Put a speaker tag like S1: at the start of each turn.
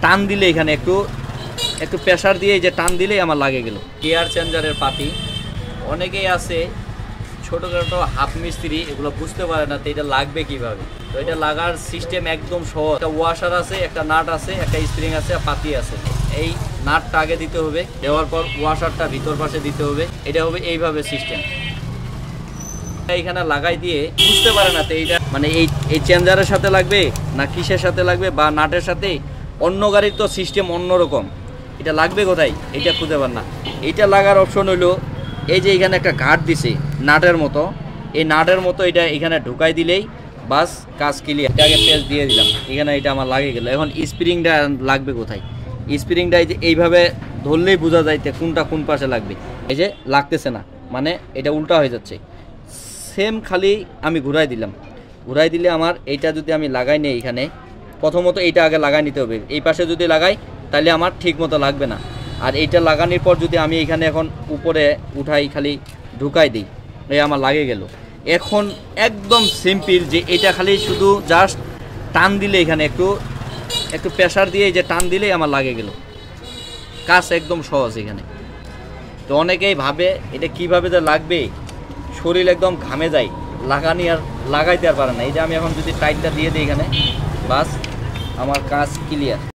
S1: টান দিলে এখানে একটু একটু প্রেসার দিয়ে যে টান দিলেই আমার লাগে গেল। গিয়ার চেঞ্জারের পাতি অনেকেই আছে ছোটোখাটো হাফ মিস্ত্রি, এগুলো বুঝতে পারে না তো এটা লাগবে কিভাবে। তো এটা লাগার সিস্টেম একদম সহজ। একটা ওয়াশার আছে, একটা নাট আছে, একটা স্প্রিং আছে, পাতি আছে। এই নাটটা আগে দিতে হবে, দেওয়ার পর ওয়াশারটা ভিতর পাশে দিতে হবে। এটা হবে এইভাবে সিস্টেম। এইখানে লাগাই দিয়ে বুঝতে পারে না তো এইটা মানে এই চেঞ্জারের সাথে লাগবে না কিসের সাথে লাগবে বা নাটের সাথে। অন্য গাড়ির তো সিস্টেম অন্যরকম, এটা লাগবে কোথায় এটা খুঁজে পান না। এইটা লাগার অপশন হইলো এই যে এখানে একটা ঘাট দিছে নাটের মতো, এই নাটের মতো এটা এখানে ঢুকাই দিলেই বাস কাজ ক্লিয়ার। এটা আগে পেঁচ দিয়ে দিলাম, এখানে এটা আমার লাগে গেল। এখন স্প্রিংটা লাগবে কোথায়, স্প্রিংটা এই যে এইভাবে ধরলেই বোঝা যাইতে কোনটা কোন পাশে লাগবে। এই যে লাগতেছে না, মানে এটা উল্টা হয়ে যাচ্ছে। সেম খালি আমি ঘুরাই দিলাম, ঘুরাই দিলে আমার এইটা যদি আমি লাগাই নিই এখানে, প্রথমত এইটা আগে লাগাই নিতে হবে। এই পাশে যদি লাগাই তাহলে আমার ঠিক মতো লাগবে না। আর এইটা লাগানোর পর যদি আমি এখানে এখন উপরে উঠাই খালি ঢুকাই দিই, এই আমার লাগে গেল। এখন একদম সিম্পল যে এটা খালি শুধু জাস্ট টান দিলে এখানে একটু একটু প্রেসার দিয়ে যে টান দিলেই আমার লাগে গেল, কাজ একদম সহজ এখানে। তো অনেকেই ভাবে এটা কিভাবে যে লাগবে, শরীর একদম ঘামে যায়, লাগাইতে আর পারে না। এই যে আমি এখন যদি টাইটটা দিয়ে দিই এখানে, বাস আমার কাজ ক্লিয়ার।